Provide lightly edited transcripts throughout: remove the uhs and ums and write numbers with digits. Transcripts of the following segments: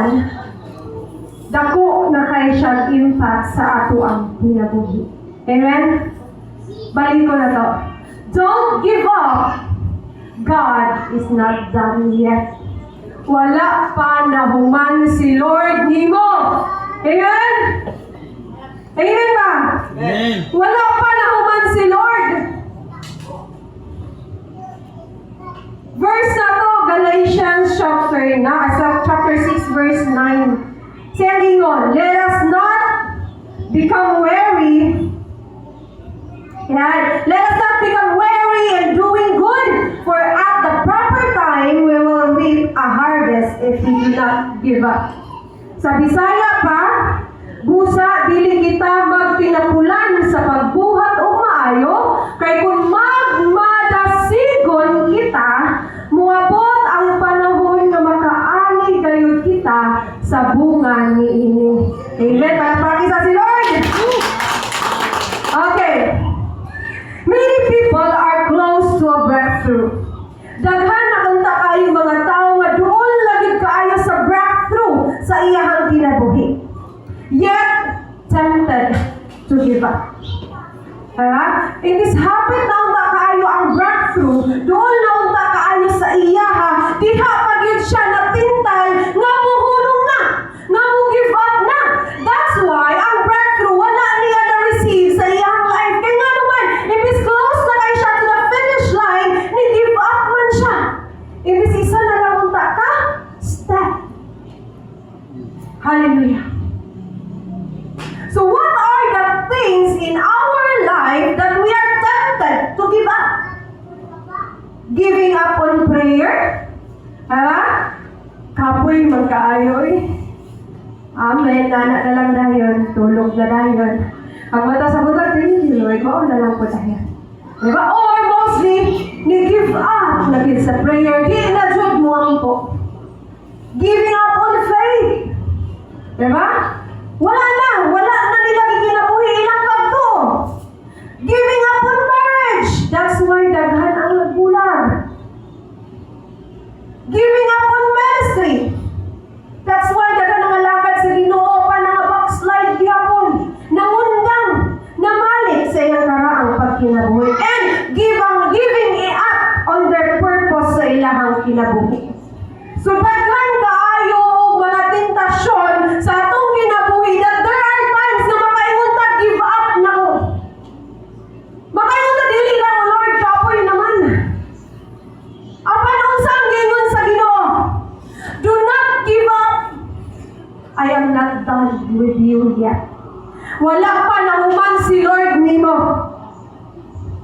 karon, dako na kay siyang impact sa ato ang kinabuhi. Amen? Balik ko na to. Don't give up. God is not done yet. Wala pa nahuman si Lord nimo. Amen? Amen ba? Amen. Wala pa nahuman si Lord. Verse na to, Galatians chapter 6 verse 9. Saying on, let us not become weary. Let us not become weary in doing good, for at the proper time we will reap a harvest if we do not give up. Sa Bisaya pa, busa dili kita magtinapulan sa pagbuhat o maayo, kay kung magmadasigon kita, muabot ang panahon na makaani gayud kita sa bunga niini. Amen. Palapaki sa si Lord. Okay. Many people are close to a breakthrough. Daghan na unta kayo mga tao nga duol lagi kaayo sa breakthrough sa iyahang kinabuhi. Yet tempted to give up. In this habit na unta kaayo ang breakthrough, duol na unta kaayo sa iyaha, diha pagid siya napintal nga muhulong na, nga mo give up na. That's why ang breakthrough wala niya na-receive sa iyahang life. Kaya nga naman, imbis close na kayo siya to the finish line, ni-give up man siya. Imbis isa na lang unta ka, step. Hallelujah. So what are the things in our life that we are tempted to give up? Giving up on prayer? Kapoy magkaayo eh. Amen. Nana na lang dayon. Tulog na dayon. Ang mata sa butag, hindi Lord. Mao na lang po tayo. Diba? Or mostly, ni-give up na sa prayer. Di na jud mo ang po. Giving up on faith. Diba? Wala na nila kinabuhi ilang pagto. Giving up on marriage. That's why daghan ang nagbulag. Giving up on ministry. That's why daghan ang alagad sa Ginoo pa nga backslide gyapon. Nangundang, namalit sa iyang karaang pagkinabuhi. And giving up on their purpose sa ilahang kinabuhi. So daghan kaayo og mga tentasyon sa atong kinabuhi that there are times na makaingon ta give up na ko. Makaingon ta dili lang Lord kapoy naman. Apan unsang gingon sa Ginoo? Do not give up. I am not done with you yet. Wala pa nahuman si Lord nimo.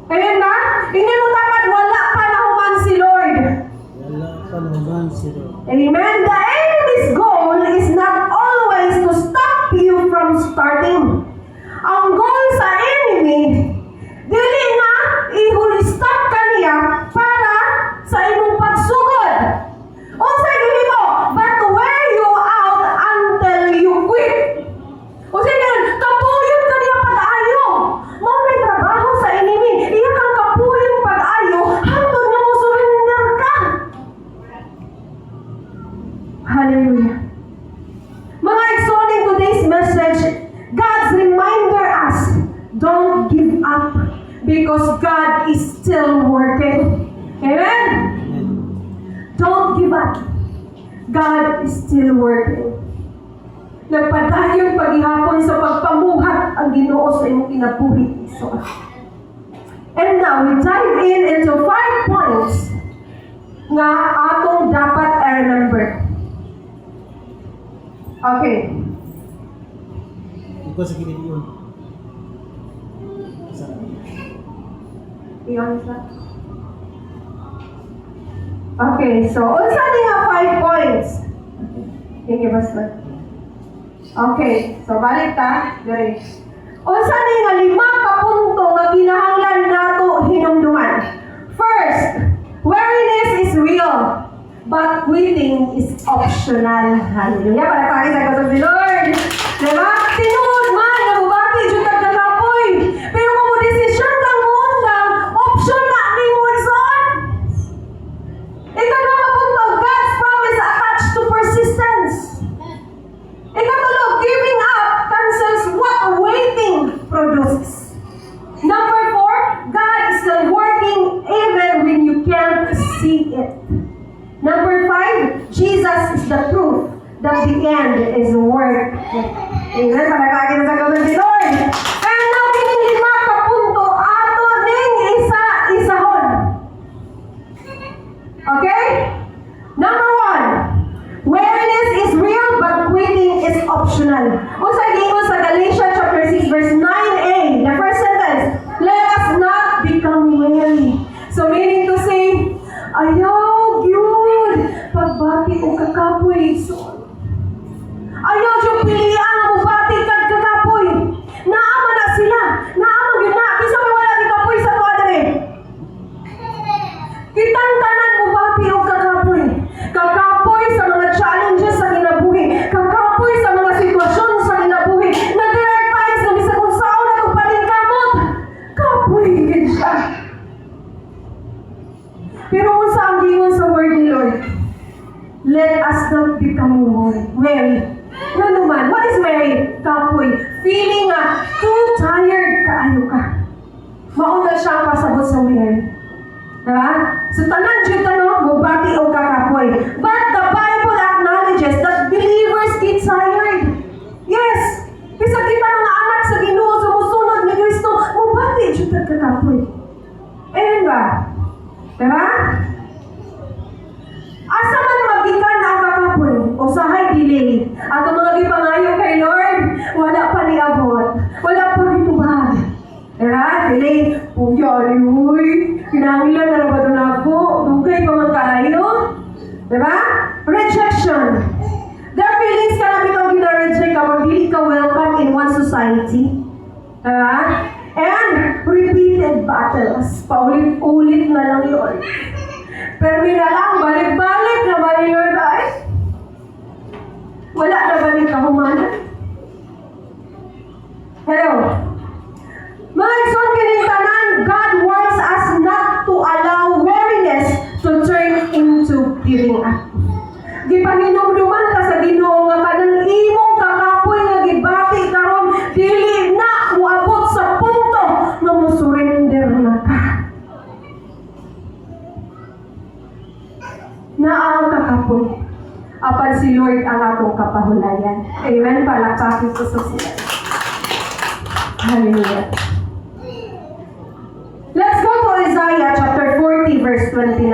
Amen ba? Hindi mo dapat wala pa nahuman si Lord. Wala pa naman sila. Amen. The enemy's goal is not always to stop you from starting. Ang goal sa enemy, dili nga i-stop ka niya para sa imong pagsugod. Unsay gili mo? But to wear you out until you quit. Unsay ganun? Kapuyon ka niya pag-ayo. Mao may trabaho sa enemy. Iya kang kapuyon pag-ayo hangtod nga mo surrender ka. Hallelujah. Mga igsoon in today's message, God's reminder us, don't give up because God is still working. Amen? Don't give up. God is still working. Nagpadayong paghihapon sa pagpamuhat ang Ginoo sa imong kinabuhi. And now, we dive into 5 points nga atong dapat i-remember. Okay. Ikaw sa kilid yun. Iyon sa. Okay, so unsa ni nga 5 points? Thank you, Pastor. Okay, so balik ta. Dire. Unsa ni nga 5 ka punto nga kinahanglan nato hinumduman? First, weariness is real, but quitting is optional. Hallelujah. Para pakita ko sa Lord. Diba? Tinuod man, nabubati, dyan kagkakapoy. Pero kung mo desisyon kang muundang, option na ni mo ison. Ikaw na kapunto, God's promise attached to persistence. the proof that the end is worth it. Amen. Palakagin sa gawin ni Lord. Kaya na kining lima ka punto ato ning isa-isahon. Okay? Number 1, weariness is real but quitting is optional. Unsa giingon sa Galatians chapter 6 verse 9a, the first sentence, let us not become weary. So meaning to say, ayaw gyud pagbati o kakapoy. So, ayaw yung pilihan na mubati kag kakapoy. Naama na sila. Naama yun na. Kisa may wala ni kapoy sa tuwa dire. Kitang tanan mubati o kakapoy. Kakapoy sa mga challenges sa kinabuhi. Kakapoy sa mga sitwasyon sa kinabuhi. Na there are times na bisa kung saan na kung paningkamot. Kapoy din siya. Pero kung saan gingon sa word ni Lord, let us not become weary. Nga naman, what is weary? Kapoy. Feeling nga, too tired kaayo ka. Mauna siya pasabot sa weary. Diba? So, tanan dyan tanong, mubati o kakapoy. But the Bible acknowledges that believers get tired. Yes. Kasi kita mga anak sa Ginoo, sumusunod ni Kristo, mubati dyan kakapoy. Ayan ba? Diba? Asa man magikan ang kakapoy, usahay delay. Ato mga gipangayo kay Lord, wala pa ni abot. Wala pa gitubag. Diba? Delay. Pugyari, uy. Kinangilan na naman doon ako. Dugay pa man kayo. Diba? Rejection. There are feelings ka namin kang gina-reject ka, or hindi ka welcome in one society. Diba? And repeated battles. Paulit-ulit na lang yun. Pero mira lang, balik-balik na ba ni Lord ay? Wala na ba ni kahumanan? Hello? Mga igsoon kining tanan, God wants us not to allow weariness to turn into giving up. Gipahinumduman ka sa Ginoo nga kanang imong kakapoy nga gibati karon dili na moabot sa punto nga mo-surrender na ka. Na ang kakapoy. Apan si Lord ang atong kapahulayan. Amen. Palakpakin ko sa sila. Hallelujah. Let's go to Isaiah chapter 40 verse 29.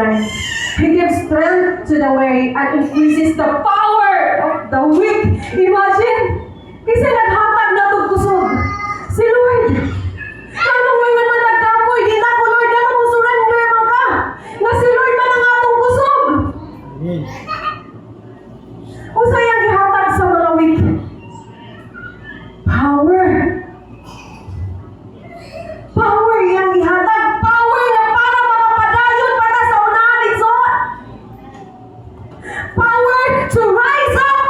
He gives strength to the weary and increases the power of the weak. Imagine, kasi naghatag na itong kusog. Si Lord. Ano mo naman nagkapoy? Di na ko, Lord, ano mo surrender mo ka? Na si Lord man ang atong kusog. Amen. O sayang ihatag sa mga weak. Power. Power yang ihatag. Power na para makapadayon para sa unahan ito. Power to rise up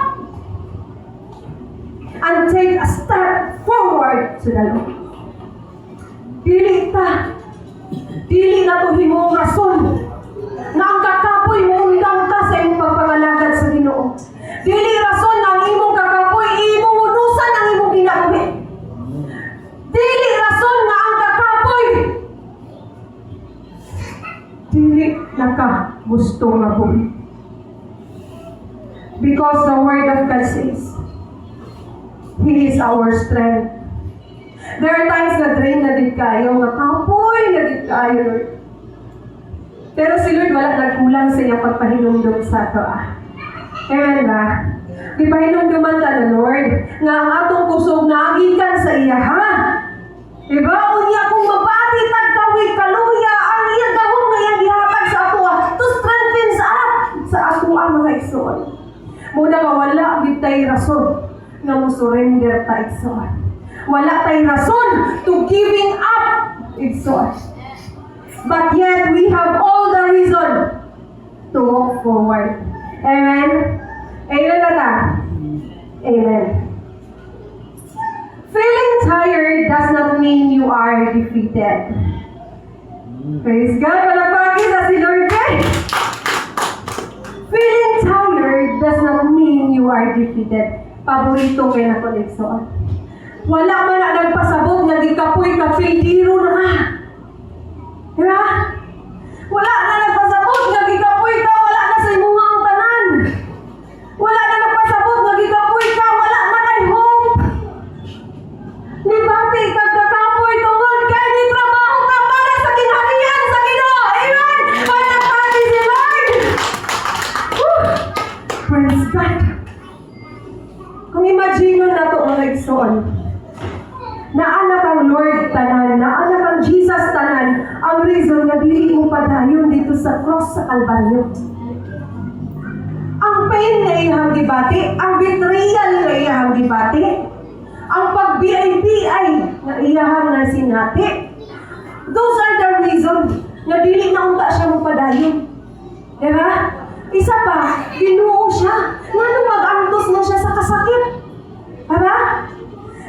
and take a step forward to the Lord. Dili na to himong rason na ang kakapoy mo undang ka sa imong pagpangalagad sa Ginoo. Dili rason na ang imong kakapoy imong unusan ang imong ginabuhi. Dili rason na ang kakapoy dili na ka gusto nga buhi. Because the word of God says, He is our strength. There are times na drain na din kayo, nga kapoy na din kayo, Lord. Pero si Lord wala nagkulang sa iyang pagpahinumdum sa ito. Amen ba? Di pahinumduman ta na, Lord, nga ang atong kusog nagikan sa iya, ha? Diba? Unya kung mabati tagkawig kaluya, ang iya gahong nga iyang gihatag sa ato, to strengthen sa ato ang mga igsoon. Muna nga wala bitay rason nga mo surrender ta igsoon. Wala tay rason to giving up igsoon. But yet we have all the reason to walk forward. Amen? Amen na ta? Amen. Feeling tired does not mean you are defeated. Praise God. Palapaki sa si Lord. Feeling tired does not mean you are defeated. Paborito kayo na koneksoon. Wala man na nagpasabot nga gikapoy ka pildiro na ka. Diba? Wala na nagpasabot nga gikapoy ka, wala na sa imuha ang tanan. imagine na to mga igsoon. Naanak ang Lord tanan, naanak ang Jesus tanan, ang reason nga dili mo padayon dito sa cross sa Kalbaryo. Ang pain nga iyang gibati, ang betrayal nga iyang gibati, ang pag-BIBI nga iyang nasinati. Those are the reason nga dili na unta siya mo padayon. Diba? Isa pa, ginuo siya. Nga mag-antos na siya sa kasakit. Diba?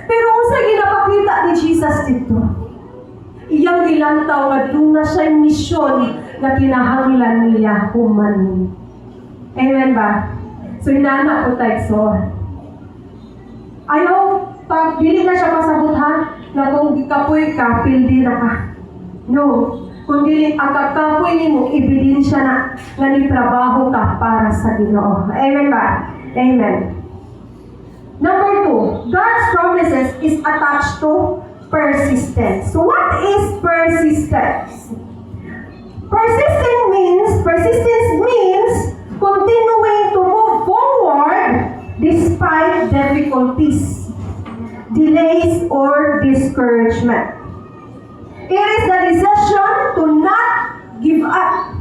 Pero kung sa ginapakita ni Jesus dito, iyang gilantaw at doon na siya misyon na kinahanglan niya human. Amen ba? So, inana po tayo. So, ayaw, pag dili na siya masabuthan, na kung kapoy ka, pildi na ka. No. Kung dili ang kakapoy ni mo, ebidensya na nga nitrabaho ka para sa Ginoo. Amen ba? Amen. Number 2, God's promises is attached to persistence. So what is persistence? Persistence means continuing to move forward despite difficulties, delays, or discouragement. It is the decision to not give up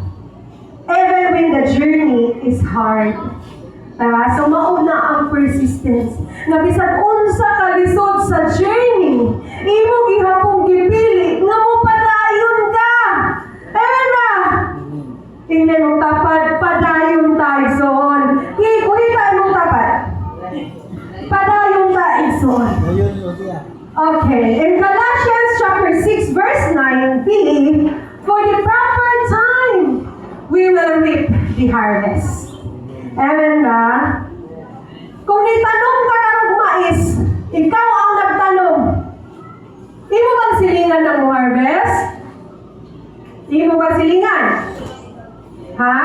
even when the journey is hard. So mauna ang persistence. Nga bisag unsa ka lisod sa journey, imo gihapon gipili nga mo padayon ka. Amen ba? Hindi mong tapad, padayon tayo son. Kuhita mong tapad. Padayon tayo son. Ayun, Odia. Okay, in Galatians chapter 6 verse 9b, for the proper time, we will reap the harvest. Amen ba? Kung itanong ka karong mais, ikaw ang nagtanong. Di mo bang silingan ng harvest? Di mo bang silingan? Ha?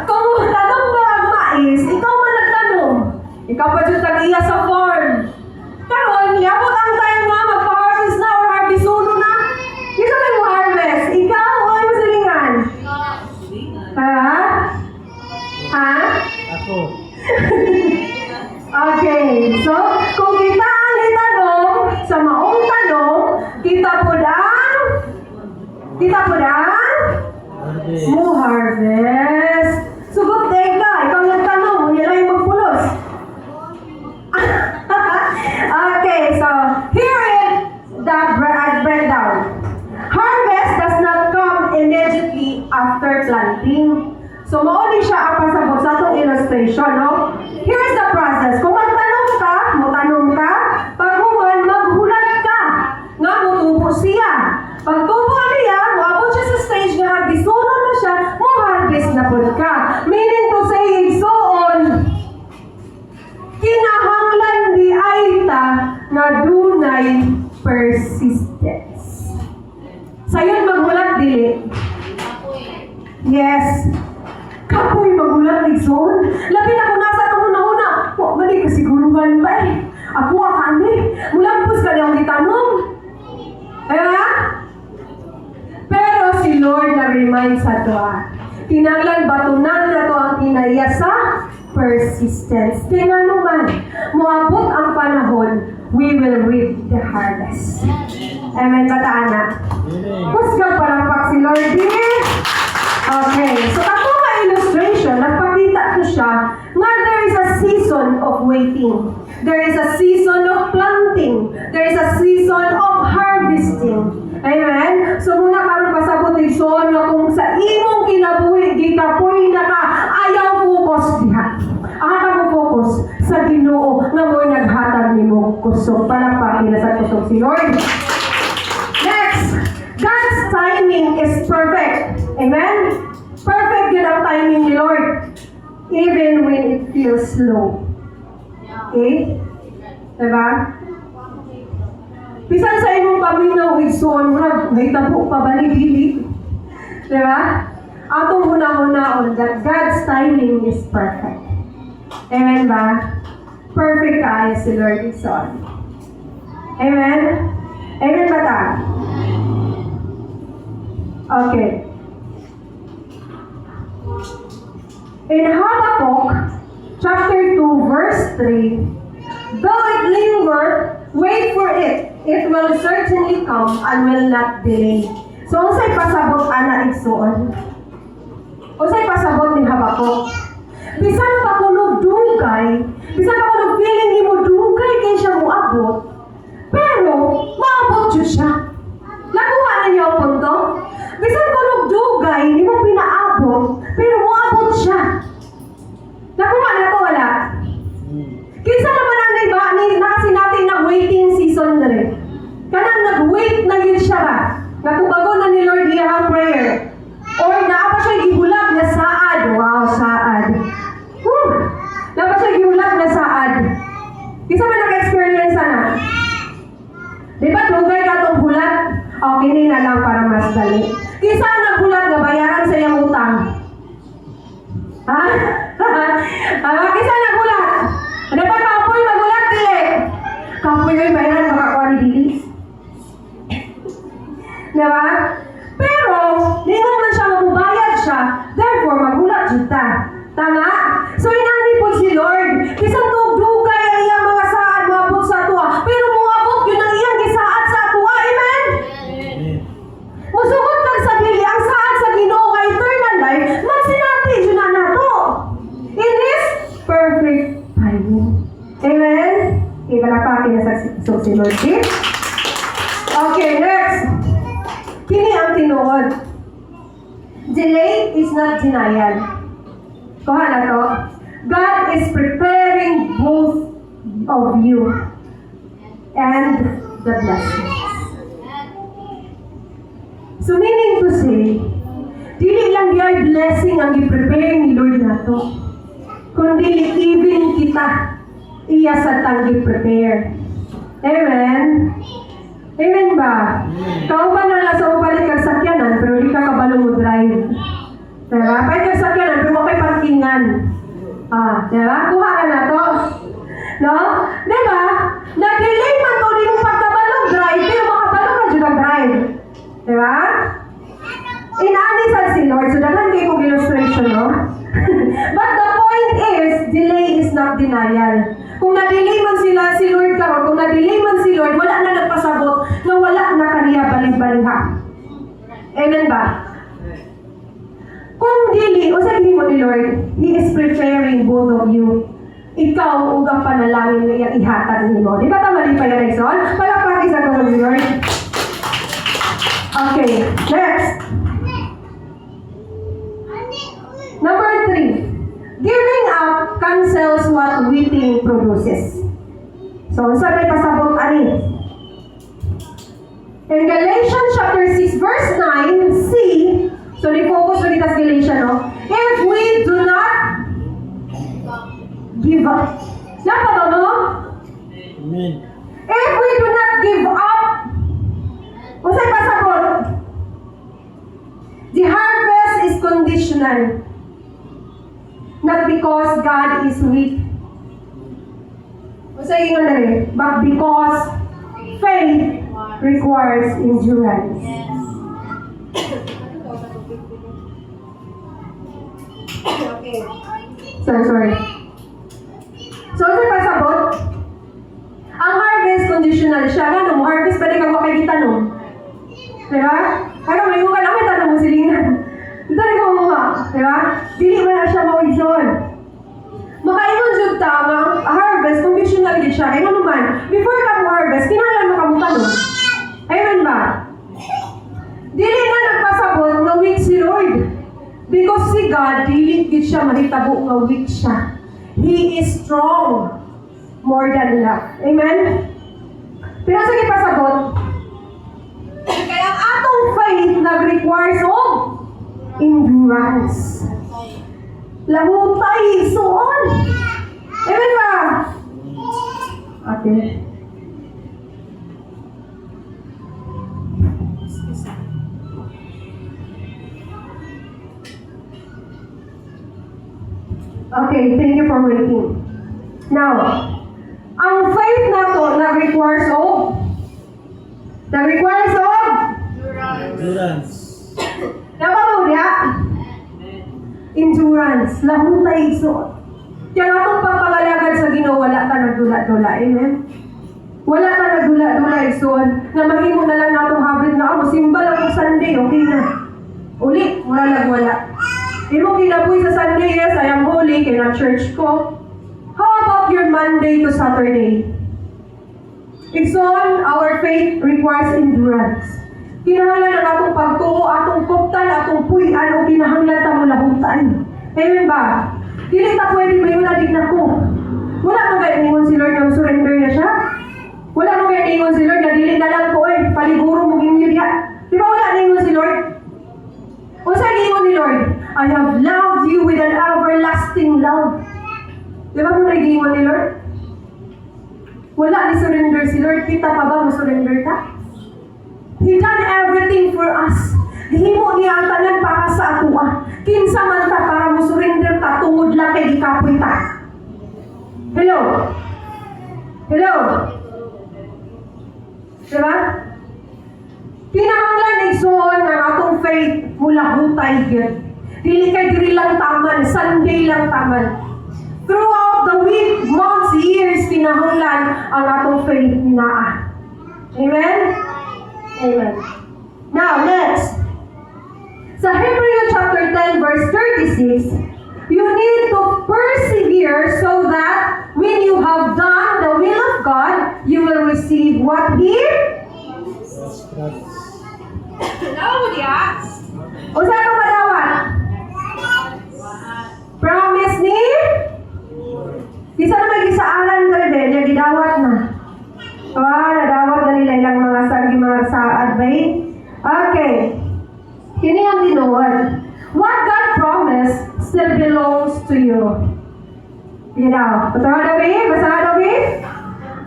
Kung tanong ka ang mais, ikaw man nagtanong. Ikaw pa dyan tag-iya sa farm. Karon, yabot ang time nga magpa-harvest na or harvest uno na. Ikaw may mo harvest. Ikaw o ay mo silingan? Ha? Ha? Ako. Okay. So, kung kita ang itanong, sa maong tanong, kita po Harvest. mo harvest. Sugot ka. Ikaw yung tanong. Nila yung magpulos. Okay, so here is the breakdown. Harvest does not come immediately after planting. So, mauli siya ang pasabot sa itong illustration, no? Here is the process. Kung magtanong ka, pag human, maghulat ka. Nga, mutubo siya. Pag tubo niya, muabot siya sa stage nga harbisono na siya, harvest na po ka. Meaning to say, so on, kinahanglan di ay ta na dunay persistence. Sayon maghulat dili. Yes. Kapoy magulat ni Son. Labi na kung nasa itong una-una. Mali ka siguruhan ba eh. Ako akani. Mulampos ka niyang itanong. Diba? Pero si Lord na-remind sa doa. Tinaglan batunan na to ang kinaya sa persistence. Kaya naman, muabot ang panahon, we will reap the harvest. Amen ba taana? Amen. Kusga parapak si Lord dear. Okay, so ako nga illustration, nagpakita ko siya nga there is a season of waiting. There is a season of planting. There is a season of harvesting. Amen? So muna karon pasabot ni Son nga kung sa imong kinabuhi, di ka puy na ka, ayaw focus diha. Ka mo focus sa Ginoo nga mo'y naghatag nimo kusog. Palakpakin na sa kusog si Lord. Next, God's timing is perfect. Amen? Perfect yun ang timing ni Lord. Even when it feels slow. Okay? Diba? Bisan sa imong paminaw, igsoon mo na, may tabo pa ba ni Dili? Diba? Atong una-una that God's timing is perfect. Amen ba? Perfect kaayo si Lord igsoon. Amen? Amen ba ta? Okay. In Habakkuk, chapter 2, verse 3, though it linger, wait for it. It will certainly come and will not delay. So, unsay pasabot ana igsuon? Unsay pasabot ni Habakkuk? Bisan pa kuno dugay, bisan pa kuno feeling ni mo dugay kay siya moabot, pero maabot jud siya. Nakuha na niyo ang punto? Bisan kuno dugay, di mo pinaabot, pero moabot siya. Nakuha na to wala? Kinsa naman ang iba ni nakasi natin na waiting season na rin. Kanang nag-wait na yun siya ba? Natubago na ni Lord iyang prayer. Or naapa siya gihulat na saad. Wow, saad. Naapa siya gihulat na saad. Kinsa man nag-experience na? Di ba tugay ka itong hulat? O, kini na lang para mas dali. Kinsa ang naghulat na bayaran sa iyang utang? Ha? Kinsa naghulat? Ano ba kapoy magulat dili? Kapoy yung bayaran makakuha ni dili. Diba? Pero, lingon man siya mamubayad siya, therefore magulat juta. Tama? So inani po si Lord. Kisang tugdugay ang iyang mga saad maabot sa atua. Pero muabot yun ang iyang gisaad sa atua. Amen? Musugot kang sa dili ang saad sa Ginoo nga eternal life, magsinati yun na nato. In His perfect timing. Amen? Ibalapaki na sa si Lord. Okay, next. Kini ang tinuod. Delay is not denial. Kuha na to. God is preparing both of you and the blessings. So meaning to say, dili lang yung blessing ang i-prepare ni Lord na to, kundi even kita iya sa tanggi prepare. Amen? Amen ba? Kau ba na sa upalit kang sakyanan, pero di ka kabalo mo drive. Diba? Pahit kang sakyanan, pero mo kay parkingan. Diba? Kuha ka na to. No? Diba? Nag-delay man to, di mo pagkabalong drive, pero makabalong na dyan ang drive. Diba? Inaanisan si Lord, so daghan kayo kong illustration, no? But the point is, delay is not denial. Kung na-delay man sila si Lord karon, kung na-delay man si Lord, wala na nagpasabot na wala na kaniya balik-baliha. Amen ba? Kung dili, o sa mo ni Lord, He is preparing both of you. Ikaw, ugang panalangin na iyang ihatag ni mo. Di ba tama rin pa yung reason? Palapakis ako ng Lord. Okay, next. Number 3. Giving up cancels what waiting produces. So, saan may pasabot ani? In Galatians chapter 6, verse 9, see, so ni-focus ulit sa Galatians, no? If we do not give up. Napa ba mo? Amen. If we do not give up, usay pasabot. The harvest is conditional. Not because God is weak. Usay ingon na rin. But because faith requires endurance. Okay. Sorry. So, ano pasabot? Ang harvest conditional siya. Ano mo? Harvest pwede kang makikita no? Diba? Kaya may mga namin tanong mo silingan. Ito rin ko mga. Diba? Dili mo na siya mawigson. Makaingon jud ta nga harvest conditional gid siya. Kaya naman, before ka mo harvest, kinahanglan makamutan no? Amen ba? Dili na nagpasabot nga weak si Lord. Because si God, dili gid siya mahitabo nga weak siya. He is strong more than enough. Amen? Pero sige pasabot. Kaya ang atong faith nag-requires of endurance. Lahutay, suon. Amen ba? Okay. Okay, thank you for waiting. Now, ang faith na to nag-requires of Endurance. Napamulya. Endurance. Lahutay so. Kaya nga itong pagpagalagad sa Ginoo, wala ka nagdula-dula. Amen? Wala ka nagdula-dula, ison. Na mahimo na lang natong habit na ako. Simba lang ang Sunday, okay na. Uli, wala. Imo kinabuhi sa Sunday, yes, I am holy, kaya church ko. How about your Monday to Saturday? Ison, our faith requires endurance. Kinahanglan ang atong pagtuo, atong kuptan, atong puy-an, o kinahanglan ta mo lahutan. Amen ba? Dili ta pwede ba yun adik na ko? Wala mang kaya ningon si Lord na surrender na siya? Wala mang kaya ningon si Lord na dili na lang ko paliguro mo ginyo diya. Di ba wala ningon si Lord? O sa ningon ni Lord, I have loved you with an everlasting love. Di ba kung nagingon ni Lord? Wala ni surrender si Lord. Kita pa ba mo surrender ka? He done everything for us. Himo niya ang tanan para sa atua. Kinsa man ta para mo surrender ta tungod lang kay gikapoy ta. Hello? Hello? Diba? Kinahanglan igsuon ang atong faith mula hutay gyud. Dili kay diri lang taman, Sunday lang taman. Throughout the week, months, years, kinahanglan ang atong faith naa. Amen? Amen. Now, next. Sa Hebrews chapter 10, verse 36, you need to persevere so that when you have done the will of God, you will receive what He o sa itong madawat? Promise ni? Isa na mag-isaaran ka rin, niya gidawat na. Nadawat na nila ilang mga sagi, mga saad ba eh? Okay. Kini ang tinuod. What God promised still belongs to you. You know, basahan daw.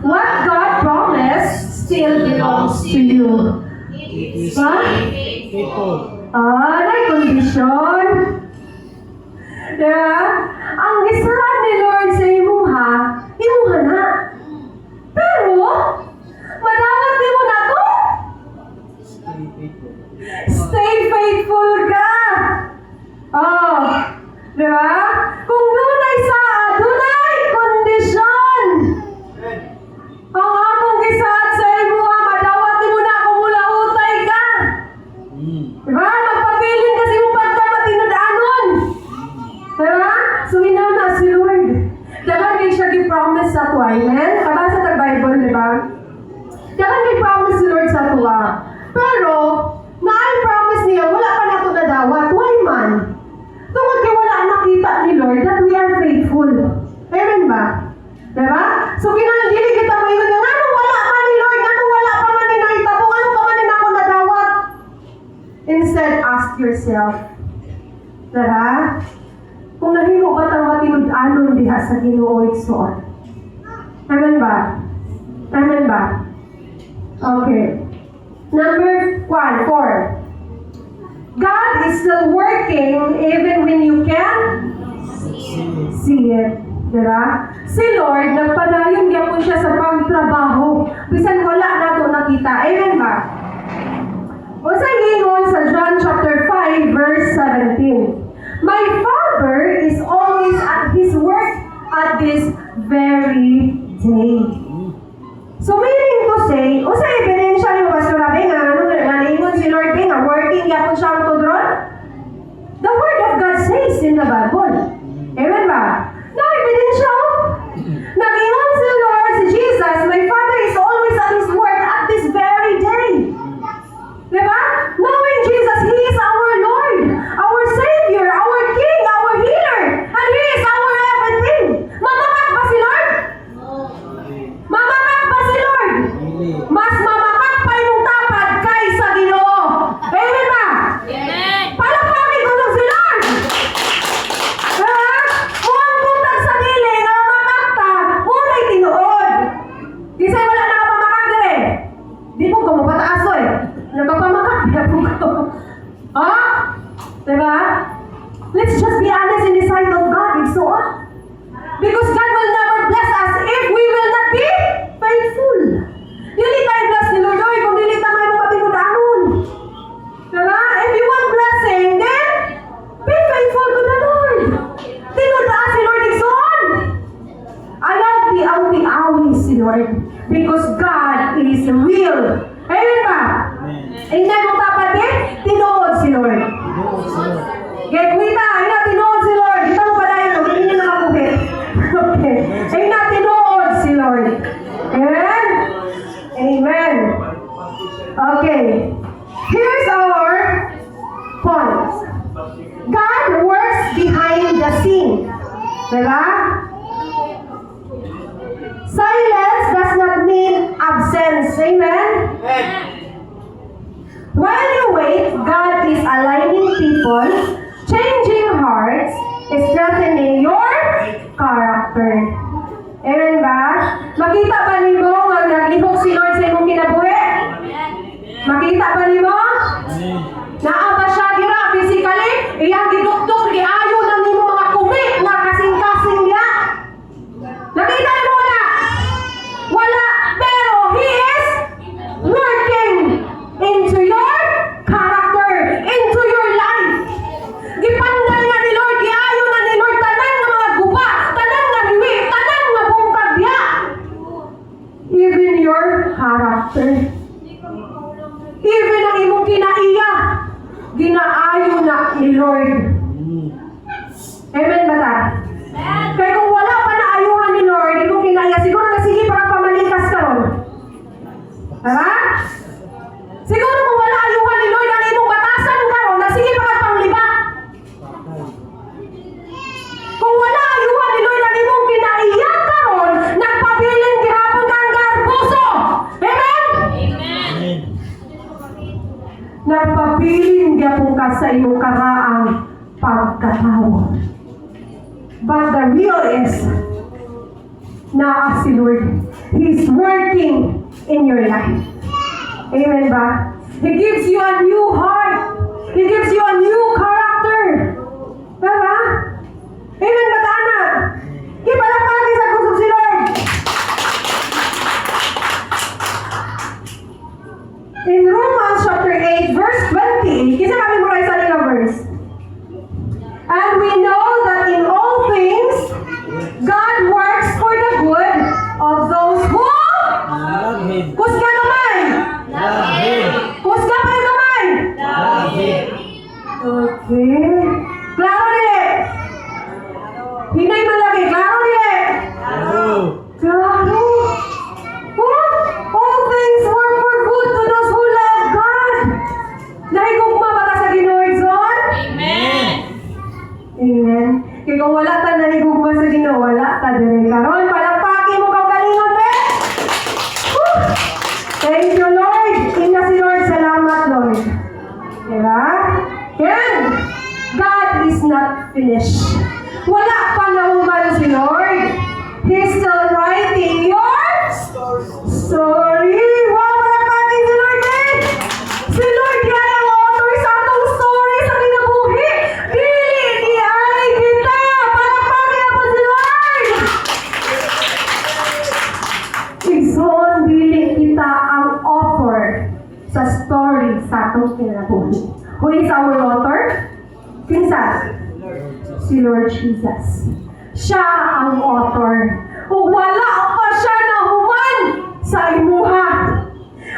What God promised still belongs to you. Ha? Faithful. May kondisyon. Diba? Ang gisahan ni Lord sa imuha na. Pero, madawat di mo na to. Stay faithful. Stay faithful ka. Diba? Kung dunay dunay kondisyon. Ang akong gisahan sa imuha, madawat di mo na kung mula-utay ka. Diba? Magpabilin kasi mo pagkamatinod-anon. Diba? So, na si Lord. Dagan kayo siya gi-promise sa tuwa. Amen? Kabasa sa Bible, diba? Dagan kayo promise si Lord sa tuwa. Pero, na-promise niya, wala pa na ito nadawat. Why man? Tungkol kay wala nakita ni Lord that we are faithful. Amen ba? Diba? So, kinalagili kita mo yun. Anong wala pa ni Lord? Anong wala pa man ni nakita mo? Ano pa man ni ako nadawat? Instead, ask yourself, diba? Kung nahimo ba tang matinud-anon diha sa Ginoo igsoon? Amen ba? Amen ba? Okay. Number 4. God is still working even when you can't see it. Diba? Si Lord, nagpadayon niya po siya sa pagtrabaho. Bisan wala na ito nakita. Amen ba? O sa ingon sa John chapter 5 verse 17. My Father is always at His work at this very day. So meaning to say, o sa ebidensya ni Pastor Rabe nga, nalingon si Lord nga, working yapon siya to dron? The Word of God says in the Bible. Amen ba? Na ebidensya o? Nag-ingon si Lord, si Jesus, my Father is always at His work at this very day. Diba? Knowing Jesus, He is our Lord, our Savior, our King, our Healer, and He is our everything. Mamakat ba si Lord? Mamakat ba si Lord? Mas mamakat pa yung tapad kaysa Ginoo. Amen ba? Amen. Palapagin ko to si Lord. Diba? Kung ang buntag sa dili na mamakat ta, muna itinuod. Kasi wala na kapamakat din eh. Di po ko mapataas o eh. Nagpapamakak, kaya po ko. Ha? Diba? Let's just be honest in the sight of God. It's so because God will never bless us if we will not be faithful. Dili tayo bless ni Lord. Oy, kung dili tayo mo patinudanon. Diba? If you want blessing, then be faithful to the Lord. Diba? Silence does not mean absence. Amen? While you wait, God is aligning people, changing hearts, strengthening your character. Amen ba? Makita ba ni mo nga naglihok si Lord sa imong kinabuhi? Makita ba ni mo? Naa ba siya gira physically? Iyang giduktok, giayo na ni mo mga kumi nga kasing-kasing niya. Nakita ni mo na? Wala. Pero He is working into your character, into your life. Gipanday nga ni Lord, giayo na ni Lord, tanan nga mga guba, tanan nga hiwi, tanan nga bungkag diya. Even your character. Even ang imong kinaiya, ginaayo na ni Lord. Amen ba ta? Kaya kung wala pa na ayuhan ni Lord, imong kinaiya, siguro na sige para pamalikas ka ron. Diba? Siguro kung wala ayuhan ni Lord, ang imong batasan ka ron, na sige para pangliba. Kung wala ayuhan ni Lord, ang imong kinaiya ka ron, nagpabiling gihapon ka ang garbuso. Amen? Nagpabiling gihapon ka sa iyong karaang pagkatao. But the real is, naa si Lord. He's working in your life. Amen ba? He gives you a new heart. He gives you a new character. Diba? Amen ba, Tana? Ipalapagin sa kusog si Lord. In Romans chapter 8, verse 20, kisa kami mura isa nila verse. And we know that in all things, God works for the good of those who Love Him. kusga naman. Love Him. Kusga kayo naman. Love Him. Okay. Klaro nila. Hinay man lagi. Klaro nila. Hello. Klaro. Oh, all things work for good to those who love God. Nahigugma ba ta sa Ginoo Igsoon? Amen. Kaya kung wala ta nahigugma sa Ginoo, wala ta diri karon. Palakpakin mo kang galingon, be. Woo! Thank you, Lord. Ina si Lord. Salamat, Lord. Diba? Yan. God is not finished. Wala pa nahuman si Lord. He's still writing your story. Wow, palakpakin si Lord, eh. Si Lord, yan ang author sa atong story sa kinabuhi. Dili, di ay kita. Palakpakin ako si Lord. Igsoon, dili kita ang author sa story sa atong kinabuhi. Who is our author? Kinsa? Si Lord Jesus. Siya ang author. Kung wala pa siya nahuman sa imuha,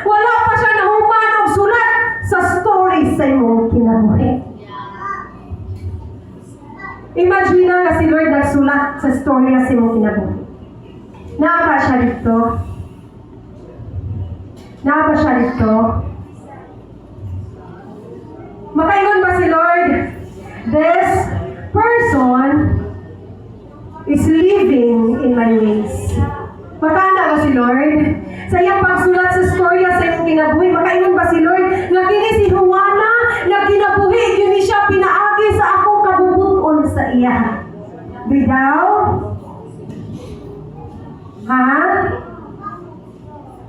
wala pa siya nahuman og sulat sa story sa imong kinabuhi. Imagine na si Lord nagsulat sa story sa imong kinabuhi. Naa ba siya dito? Naa ba siya dito? Makaingon ba si Lord? This person is living in my ways. Makana ba si Lord? Sa iyang pagsulat sa storya sa iyong kinabuhi, makaingon ba si Lord? Nga kini si Juana, na kinabuhi, kini siya pinaagi sa akong kabubuton sa iya. Bidaw? Ha?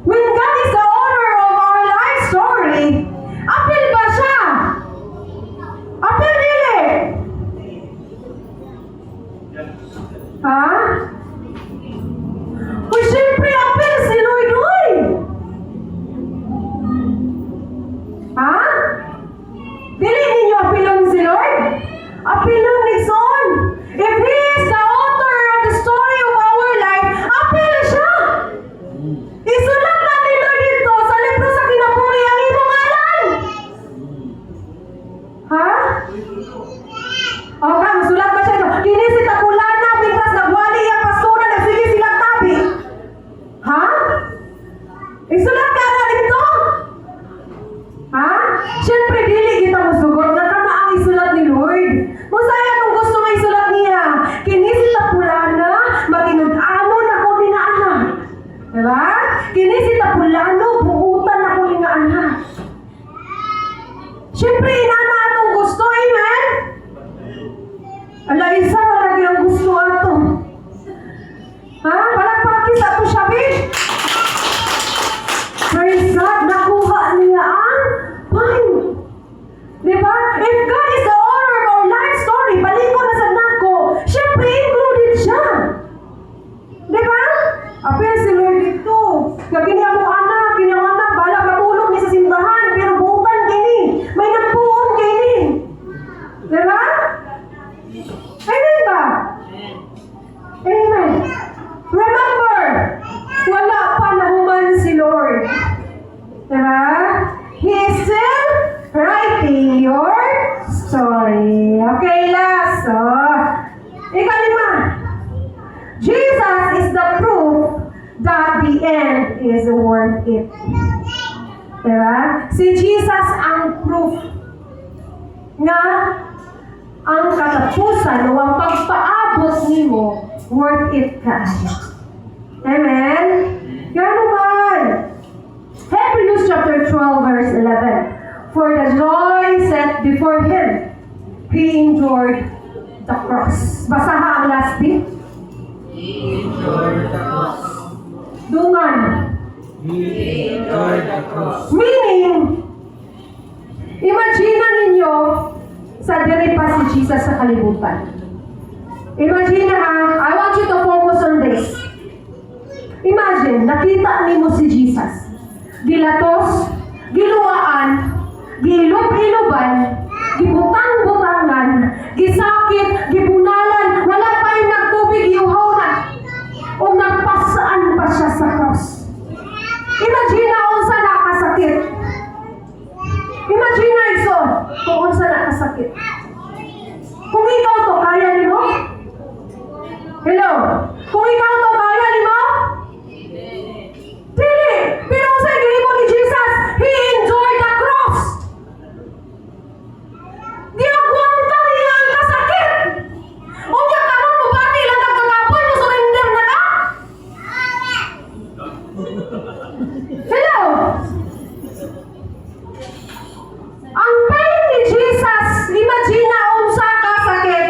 When God is the owner of our life story, apil ba siya? Apil dili? Ha? Uy, siyempre, apil si Lord, uy! Ha? Dili ninyo apilon si Lord? Apilon ni Son. If He is the author of the story of our life, apil siya! Isulat na ni Lord dito sa libro sa kinabuhi ang imong ngalan! Ha? O ka, masulat ba siya ito? Kini si Takulana, biglas nagwali yan pa Ala, isa na lagi ang gusto ato. Ha? Palagpakis ato siya, babe. Praise God, nakuha niya ang fine. Diba? If God is the owner of our life story, balik ko na sa nako, syempre included siya. Diba? Apel si Lord dito. Kaya niya mo anak, balak matulog ni sa simbahan, pero buutan kini. May nagpuon kini. Diba? Amen ba? Amen. Remember, wala pa nahuman si Lord. Diba? He is still writing your story. Okay, last. So, ikalima. Jesus is the proof that the end is worth it. Diba? Si Jesus ang proof na ang katapusan o ang pagpaabot nimo worth it kaayo. Amen? Gano man? Hebrews chapter 12 verse 11. For the joy set before him, he endured the cross. Basaha ang last bit. He endured the cross. Dungan. He endured the cross. Meaning, imagine ninyo sa diri pa si Jesus sa kalibutan. Imagine I want you to focus on this. Imagine, nakita nimo si Jesus. Gilatos, giluwaan, gilub-iluban, gibutang-butangan, gisakit, gibunalan, wala pa yung nagtubig, iuhaw na. O nagpasaan pa siya sa cross. Imagine na unsa nakasakit. Imagine na iso, kung unsa nakasakit. Kung ikaw to, kaya nimo? Hello? Kung ikaw to, kaya nimo? Dili! Pero sa ginibo ni Jesus, He endured the cross. Giagwanta niya ang kasakit. O niya karon mo bati lang nagkakapoy mo surrender na ka? Hello? Ang pain ni Jesus, imagine na unsa ka sakit.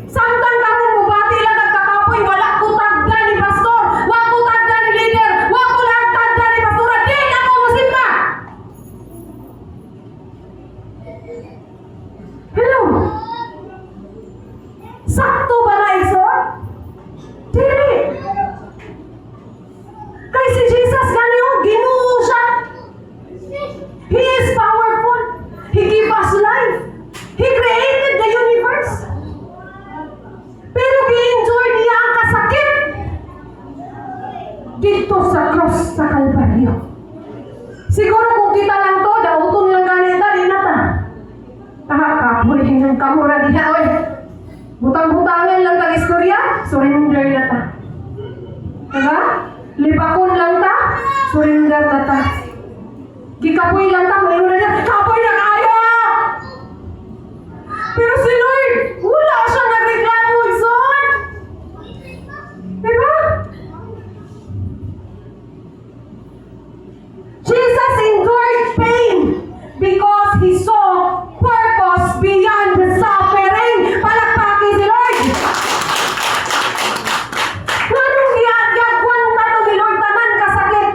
Samtang karon mo bati lang nagkakapoy, wala ko tagda ni pastor, wala ko tagda ni leader, wala ko lang tagda ni pastora, di ako musimba. Hello? Sakto ba na iso? Dili. Kay si Jesus ganyo, Ginoo siya. He is powerful. He gave us life. He created the universe. Pero gi-enjoy niya ang kasakit dito sa cross sa Kalbaryo. Siguro kung kita lang to, dauton lang ganita, di na ta. Kapoy ng kamura diha, oy. Butang-butangan lang tag istorya, surrender na ta. Diba? Lipakon lang ta, surrender na ta. Gikapoy lang ta, mayroon na niya, kapoy na kayo! Pero si Lord, wala siya nagreklamo, son! Diba? Jesus endured pain because He saw purpose beyond the suffering. Palakpakin si Lord! Anong giyagwan ka to ni Lord tanan kasakit?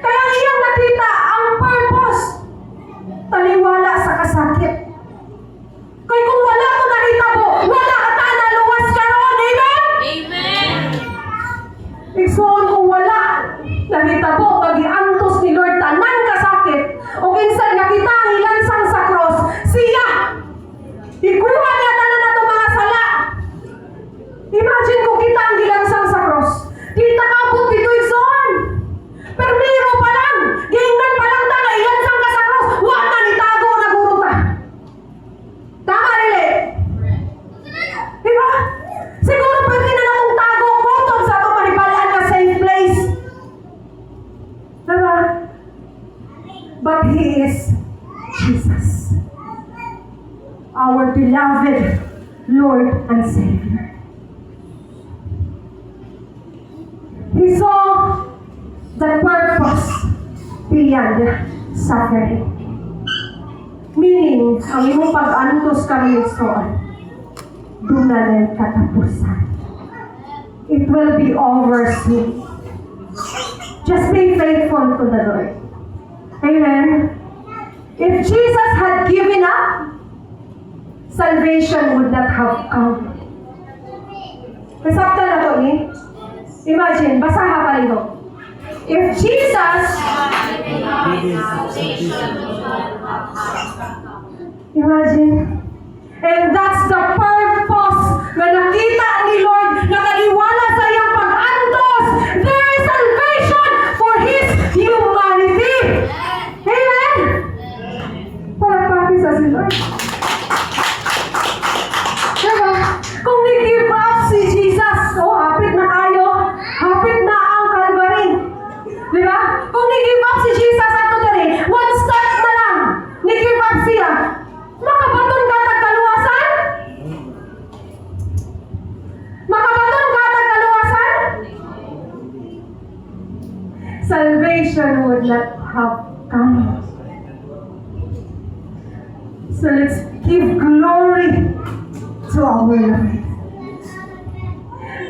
Kaya iyang nakita ang purpose. Taliwala sa kasakit. Kaya kung wala to nakita mo, wala ka na luwas karon. Amen? Amen. Igsoon kung wala nakita mo, pag-iantos ni Lord tanan kasakit, o kinsan nakita ang ilansang sa cross, siya! Ikuha niya tanan na itong mga sala. Imagine kung kita ang gilansang sa cross. Kita kabot dito igsoon. Permiro pa lang, gingnan pa lang ta na ilansang ka sa cross, wala nitago na guruta. Tama rin. Diba? Siguro pwede na natong tago kutog sa itong manibalaan na safe place. Diba? But He is Jesus, our beloved Lord and Savior. He saw the purpose beyond suffering. Meaning, ang iyong pag-antos kami igsoon. dunay katapusan. It will be over soon. Just be faithful to the Lord. Amen. If Jesus had given up, salvation would not have come. Masakta na to ni? Imagine, basaha ka rin. If Jesus, imagine, and that's the purpose na nakita ni Lord, nakaliwala sa iyang pag-antos. There is salvation for His humanity. Amen? Palagpapin sa si Lord. Diba? Kung ni-give up si Jesus, hapit na kayo, hapit na ang Calvary. Diba? Kung ni-give up si Jesus ato dali, one step na lang, ni-give up siya, makabaton ka tagkaluwasan? Makabaton ka tagkaluwasan? Salvation would not have come. So let's give glory to our Lord.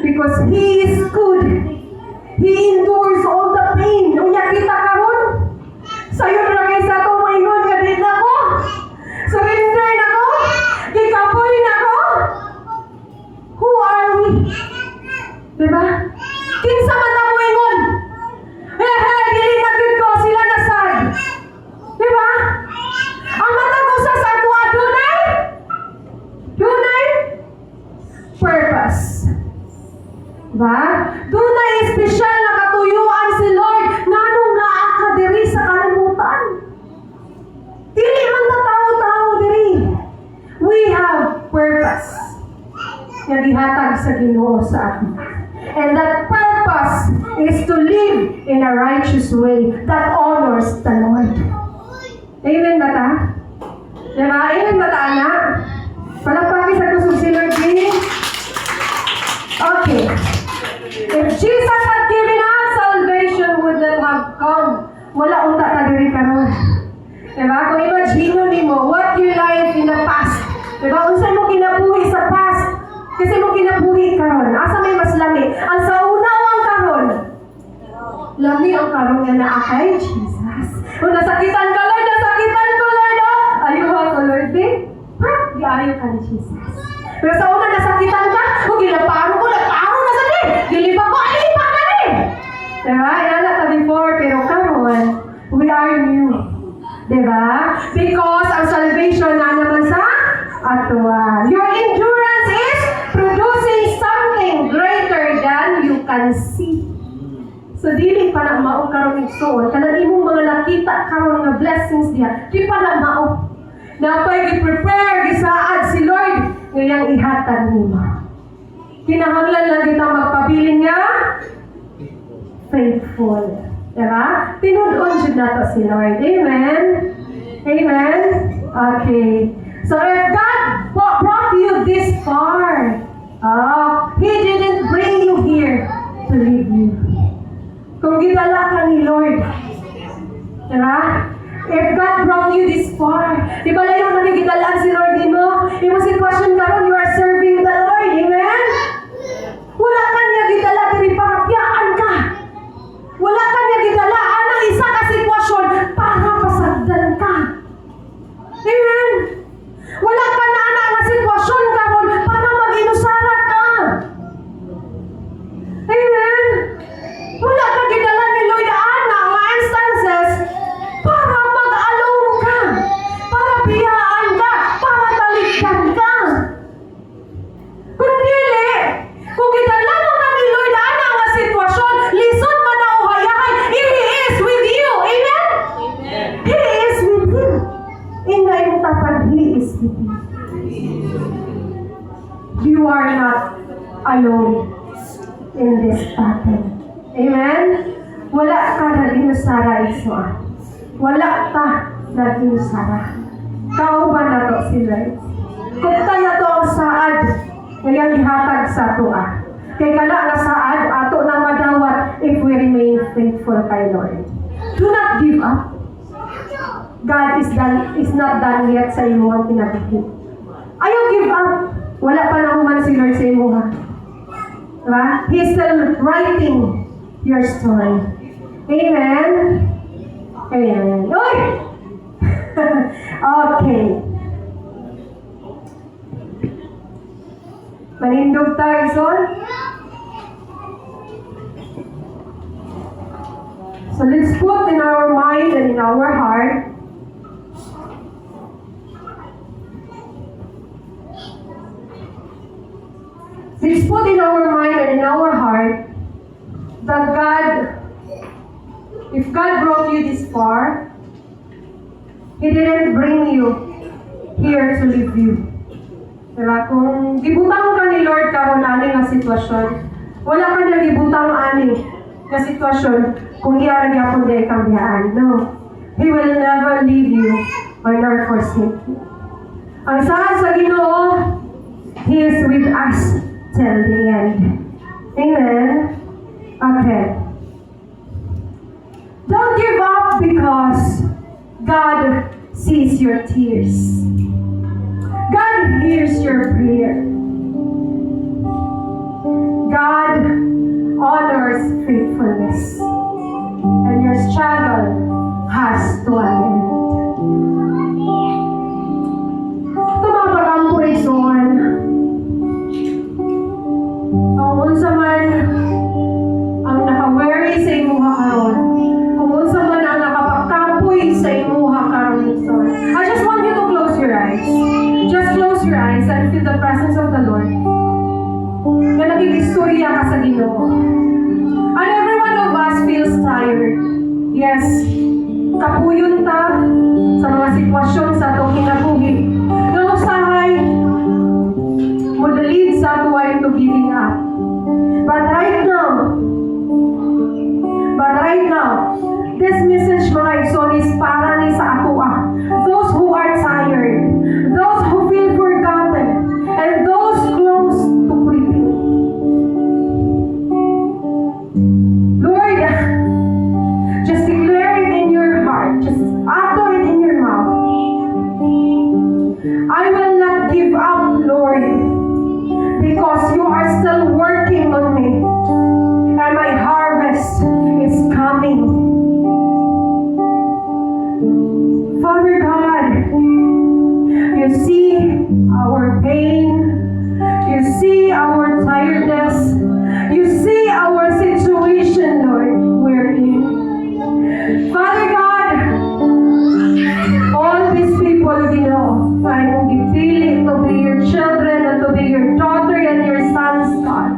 Because He is good. He endures all the pain. Unya kita karon. Sayo ra kay sa to moingon nga di na ko. Surrender na ko. Gikapoy na ko. Who are we? Diba? Kinsa man ta moingon? Dili na gid ko sila nasad. Diba? Ang matag usa sa ato dunay purpose. Diba? Dunay espesyal na katuyuan si Lord nganong naa ka diri sa kalibutan. Dili man ta tawo-tawo diri. We have purpose nga gihatag sa Ginoo sa atin. And that purpose is to live in a righteous way that honors the Lord. Amen ba ta? Diba? Amen ba ta, anak? Palagpapin sa kusog si Lord, please. Okay. If Jesus had given up, salvation would not have come. Wala unta ta diri karon. Diba? Kung imagine mo, what your life in the past. Diba? Unsa mo kinabuhi sa past? Kasi mo kinabuhi karon. Asa may mas lami? Ang sa unawang karon. Lami ang karon nga naa kay Jesus. Kung nasakitan ka, Lord, nasakitan ko, Lord, ayuha ko, Lord, giayo ka ni Jesus. Pero sa una nasakitan ka, kung ginaparo ko, naparo na sa din. Gilipa ko, alipa ka din. Diba? Yan na ta before, pero karon, we are new. Diba? Because ang salvation na naman sa atua. Your endurance is producing something greater than you can see. So dili pa na mao karon igsoon kanang imong mga nakita karon nga blessings diha di pa na mao. Napay gi-prepare gisaad si Lord ngayang ihatag nimo. Kinahanglan lang kita magpabilin nga faithful. Diba? Tinud-on jud nato si Lord. Amen. Amen. Okay. So if God brought you this far, He didn't bring you here to leave you. Kung gidala ka ni Lord, diba? If God brought you this far, di ba layo na gidalaan si Lord mo? Yung sitwasyon karon, you are serving the Lord, amen? Wala ka niya gidala diri para piyaan ka. Wala ka niya gidala ang isa ka sitwasyon para pasagdan ka. Amen? Wala ka na nga sitwasyon karon para mag-inusarat ka. Amen? Wala ka gidala ni Lord ana nga instances para mag-along ka, para biyaan ka, para talikdan ka. Kung dili, kung gidala mo ka ni Lord ana nga sitwasyon, lisod man na uhayahay, He is with you. Amen? Amen. He is with you. Ingay mo tapan, He is with you. You are not alone in this battle. Amen? Wala ka naging sara iso. Wala ka naging sara. Kauban na to sila. Kukta na to ang saad ngayang ihatag sa tuwa. Kay kala nga saad, ato na madawat if we remain faithful kay Lord. Do not give up. God is not done yet sa iyong kinabuhi. Ayaw give up. Wala pa na human si Diba? He's still writing your story. Amen? Amen. Uy! Okay. Manindog tayo, son. So let's put in our mind and in our heart let's put in our mind and in our heart that God, if God brought you this far, He didn't bring you here to leave you. Diba? Kung gibutang ka ni Lord karon ani nga sitwasyon, wala ka na gibutang ani nga sitwasyon kung iya ra gyapon day kang biyaan. No. He will never leave you or nor forsake you. Ang saad sa Ginoo, He is with us till the end. Amen? Okay. Don't give up because God sees your tears. God hears your prayer. God honors faithfulness. And your struggle has to end. Tumapag ang poison. Kung unsa man ang naka-worry sa imuha karon, kung unsa man ang nakapagkapoy sa imuha karon, son. I just want you to close your eyes. Just close your eyes and feel the presence of the Lord. Na naging-istorya ka sa Ginoo. And every one of us feels tired. Yes, kapuyon ta sa mga sitwasyon sa atong kinabuhi. Nga usahay, modalid sa ato ay to giving up. But right now, this message mga igsoon is para ni sa ato those who are tired, those who feel forgotten, and those close to quitting. Lord, just declare it in your heart, just utter it in your mouth. I will not give up, Lord, because you are still working on me, and my harvest is coming. Father God, you see our pain, you see our tiredness, you see our situation, Lord, we're in. Father God, all these people, you know, I will be feeling to be your children and to be your daughter and your sons, God.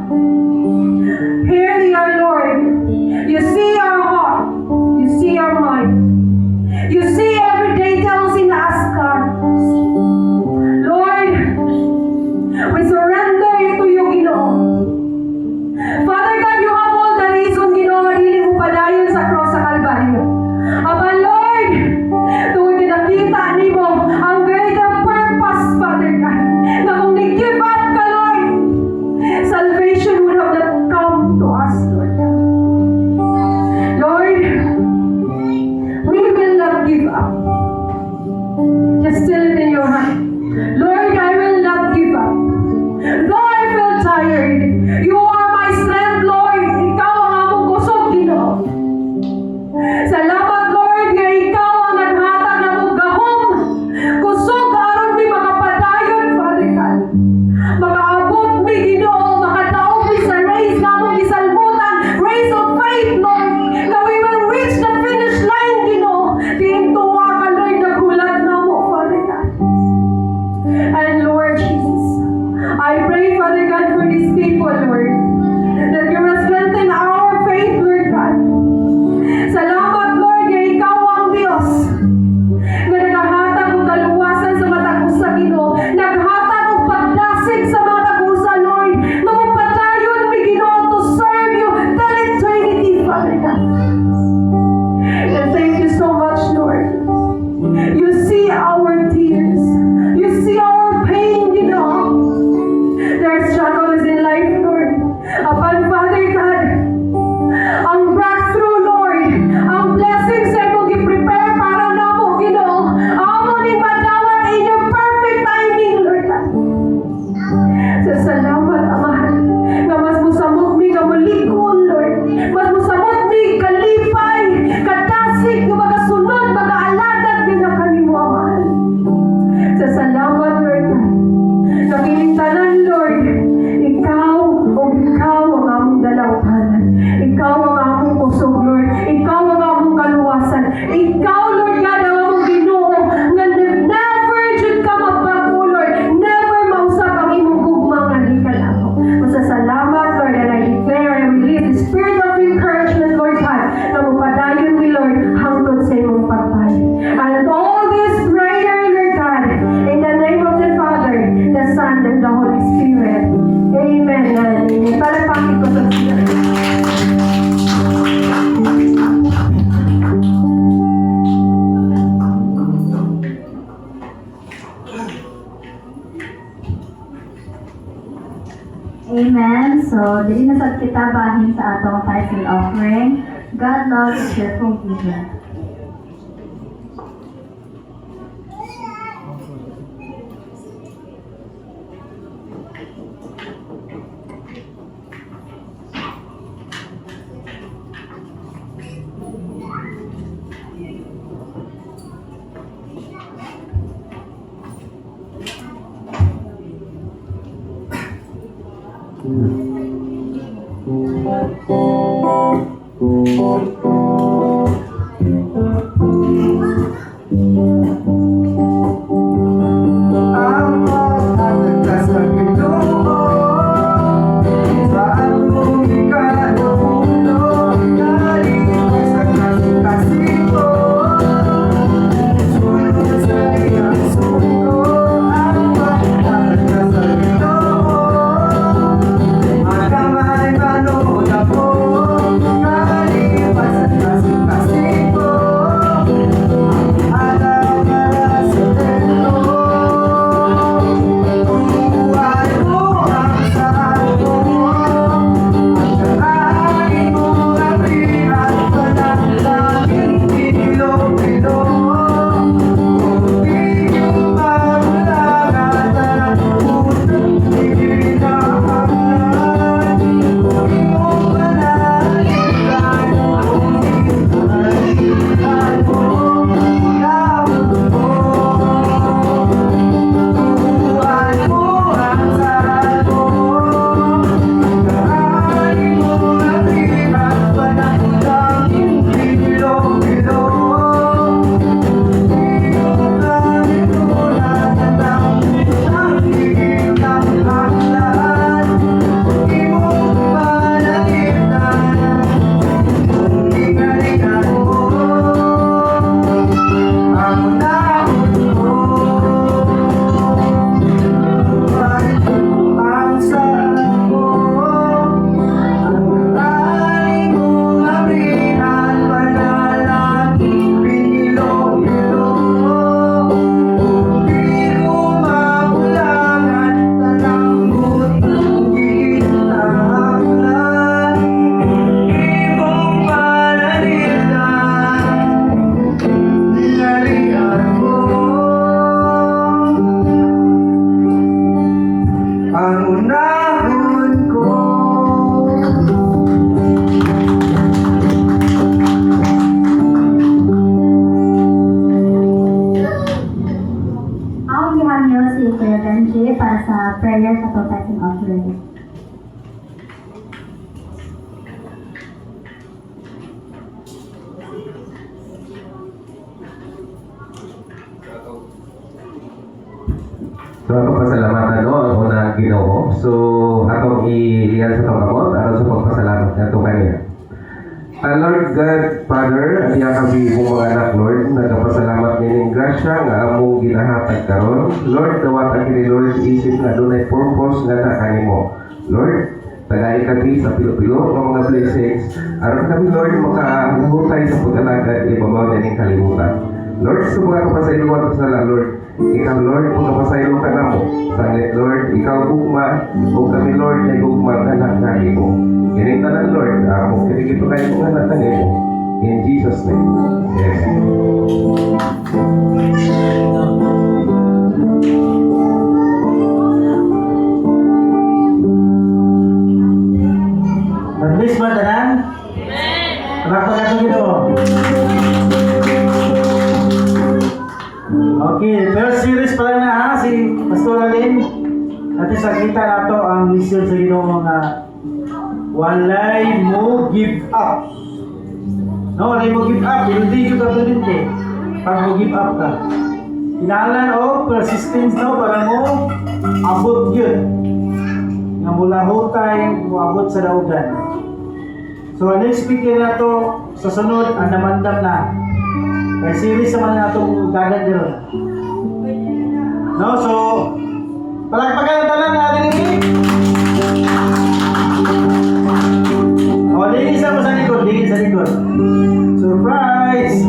Here they are, Lord. You see our heart. You see our mind. You see every details in us, God. Lord, we surrender it to you, Ginoo. Father God, you have all the reason, Ginoo, hindi mo padayon sa cross sa Kalbaryo. Aba, Lord, tuwing nakita ni mo ang greater purpose, Father God, na kung nag-give up ka, Lord, salvation would have not come to us, Lord. Lord, we will not give up. Just tell it in your heart. Lord, I will not give up. Though I feel tired, you are my strength, Lord. Ikaw ang among kusog, Ginoo. Salamat, Lord, nga ikaw ang naghatag na mong gahom. Kusog aron mi makapadayon, Father God. Makaabot mi, Ginoo, makataog mi sa race na among gisalbutan, race of faith, Lord. That we will reach the finish line, Ginoo. Diin tuwa ka, Lord, nagulat na mo, Father God. And Lord Jesus, I pray, Father God, for these people, Lord, that you will strengthen our faith, Lord God. Salamat, Lord, nga ikaw ang Diyos na naghahatag ng kaluwasan sa matag usa, Ginoo. Naghatag ng pagdasig sa matag usa, Lord. Mamapadayon mi, Ginoo, to serve you till eternity, Father God. And thank you so much, Lord. You see our tears. You see our pain, Ginoo. There are struggles in life, Lord. Upon Father God, ang breakthrough, Lord, ang blessings ay mong i-prepare para na mo, Ginoo. Amo ni madawat in your perfect timing, Lord. Sa salamat, Amahan, na mas mo sa mo Amen. So, dili na sad kita bahin sa atong tithe offering. God loves a cheerful giver. Ang pagkatagtas ng Ginoo sa atong ikadulo, nalinis ang kasing-kasing ko. Sunod sa iyang suko, ang pagkatagtas ng Ginoo. Magkamay manood ako, nalipas ang kasing-kasing ko. Alaw para sa tento, turuan mo ang saan mo. Pagkakain mo ang rihan pa ng langit, ilong-ilo. Kung di mo maulagan ang utang, ikinahanglan. Kung di mo panalitan, kung di panalitan mo, ilawin mo. Turuan mo ang saan mo. Pagkakain mo ang rihan pa ng langit, ilong-ilo. Ang unahon ko. Ang gihan niyo si Kuya Benji para sa prayer sa tithe offering. So ako pasalamatan no ang unang Ginoo. So atong iliyan sa tong kamot aron sa pagpasalamat nato kaniya. Lord God, Father, aniya kami mong mga anak, Lord, nagpasalamat nining grasya nga among ginahatag karon. Lord, dawat kini Lord isip nga dunay purpose nga na kanimo. Lord, tagay kami sa pilo-pilo ng mga blessings aron kami Lord makahutay sa pag-alagad ibabaw nining kalibutan. Lord, sa mga kapasayloan sa sala, Lord, ikaw Lord, kung kapasaylo ka na mo. Sangit Lord, ikaw gugma, o kami Lord, ay gugma ka na kani mo. Kining tanan Lord, kung kinikito kayo kung anak kani mo. In Jesus' name, amen. Nag-miss ba tanan? Amen. Anak Ginoo. Okay, first series pala na ha, si Pastor Alin. At sa kita nato ang mission sa Ginoo nga walay mo give up. No, walay mo give up. Hindi yung kapalinte. Pag mo give up ka. Kinahalan o persistence no, para mo abot yun. Nga mula hutay, mo abot sa daugan. So, next speaker na to, sa sunod, ang namandam na. Kaya series naman na itong dagat nyo. No, so, palagpagan ang talan natin ini. O, lingis na mo sa likod, lingis sa likod. Surprise!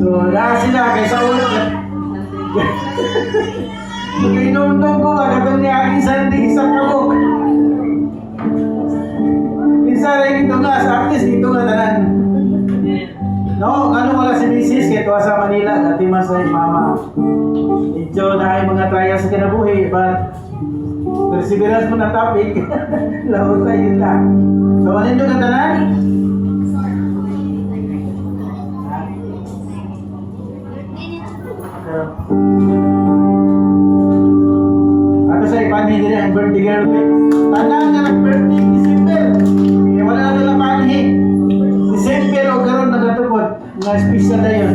So, dahil sila, kaysa ulit. Pagkainom-nom ko, katong ni Agi Sandy, isang kabok. Minsan rin ito nga, sa artist, dito nga tanan. No, ano wala si Mrs. kaya tuwa sa Manila, dati masay mama. Medyo na ay mga trials sa kinabuhi, but perseverance mo na topic. Labo tayo yun lang. So, ano yung katanan? Ato sa ipanhi din ang birthday girl ko. Tanang nga nag-birthday December. Kaya wala na nila panhi. December o karon nagatupod. Nga special na yun.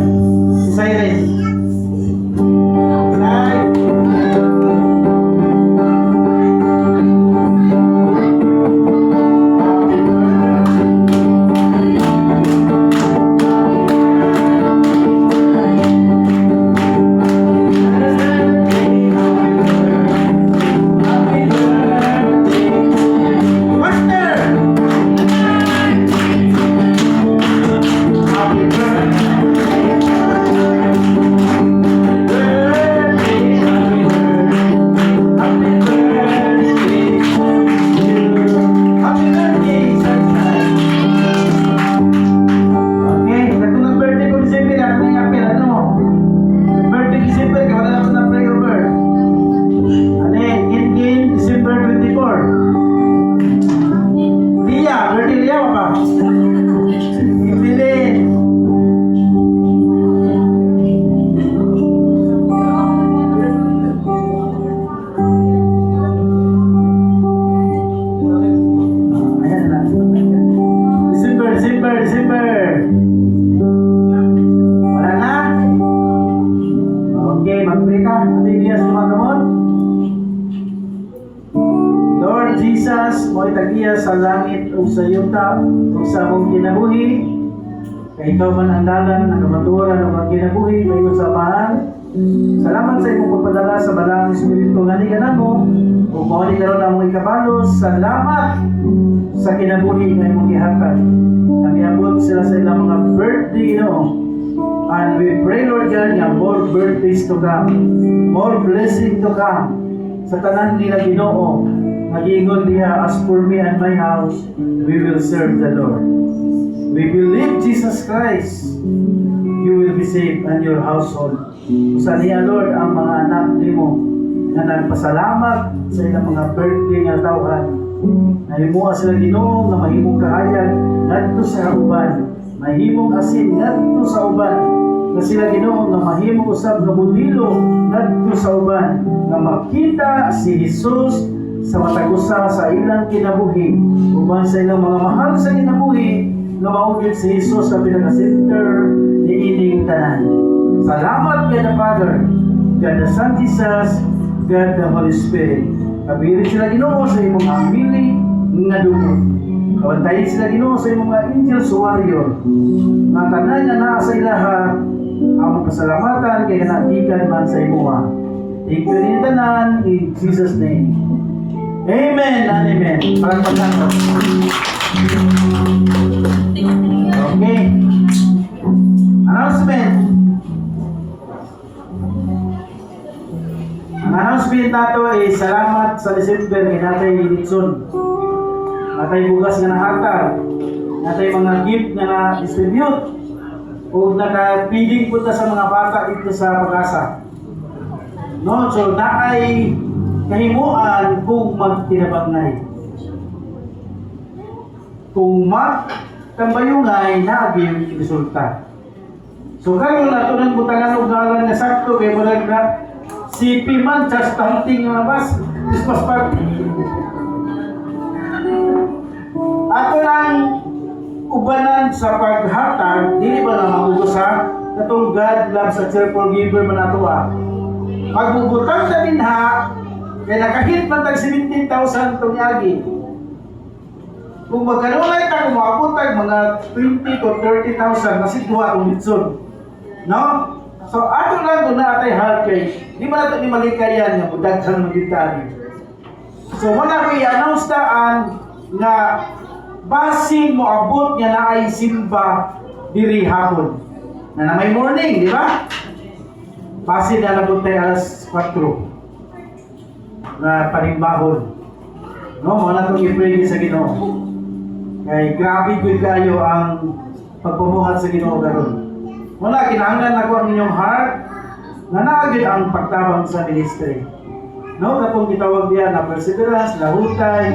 Si Siren. December. Wala na? Okay, mag-pray ka. Ano yung diya sumagamot? Lord Jesus, mo itagiya sa langit o sa yuta o sa mong kinabuhi. Kaya ikaw man ang dalan, ang kamaturan o ang kinabuhi, may usapahan. Salamat sa imong pagpadala sa balang Espiritu nga ni kanamo o mao ni karon among ikabalos. Salamat sa kinabuhi nga imong gihatag. Nagiabot sila sa ilang mga birthday, and we pray, Lord God, nga more birthdays to come, more blessing to come sa tanan nila Ginoo. Mag-iingon diha, as for me and my house, we will serve the Lord. We believe Jesus Christ, you will be saved and your household. Sa niya, Lord, ang mga anak nimo na nagpasalamat sa ilang mga birthday nga tawhan. Nahimuha sila Ginoo nga mahimong kahayag ngadto sa uban, mahimong asin ngadto sa uban, nga sila Ginoo nga mahimong usab nga budilo ngadto sa uban, nga makita si Jesus sa matagusa sa ilang kinabuhi, uban sa ilang mga mahal sa kinabuhi, nga maugid si Jesus sa pinaka-center ni ining tanan. Salamat God the Father, God the Son Jesus, God the Holy Spirit. Kabirin sila Ginoo sa imong amili nga dugo. Kabantayin sila Ginoo sa imong mga angels warrior. Nga tanan nga naa sa ilaha, among pasalamatan kay kanatikan man sa imuha. Thank you rin tanan in Jesus name. Amen and amen. Parang pagkanto. Okay. Announcement. Ang announcement nato ay salamat sa December kay Natay Litson. Natay bugas nga nahatag. Natay mga gift nga na-distribute. O naka-feeding po sa mga bata dito sa Pag-asa. No, so naay kahimuan kung magtinabangnay. Kung magtambayungay na aging resulta. So kayo natunan butangan og ngalan nga sakto kay murag na si Piman just hunting nga bas Christmas party. Ato lang ubanan sa paghatag, dili ba na maubos ha? Katong God loves a cheerful giver man ato ha. Magbubutang sa dinha, kaya nakahit man tag 17,000 itong yagi. Kung magkanulay ta, kung makaputag mga 20 to 30,000, masig duha kung litson. No? So, ato lang kung naatay heart kay, di ba natin malikayan nga, mudaghan mo gitari. So, wala ko i-announce taan nga basin mo abot nga na ay simba diri hapon. Na may morning, di ba? Basin na nabot tayo alas 4. na panimbahon. No, mo na itong i-pray sa Ginoo. Kay grabe ko kayo ang pagpamuhat sa Ginoo karon. Wala, kinahanglan ako ang inyong heart na naagid ang pagtabang sa ministry. No, katong gitawag diyan na perseverance, lahutay,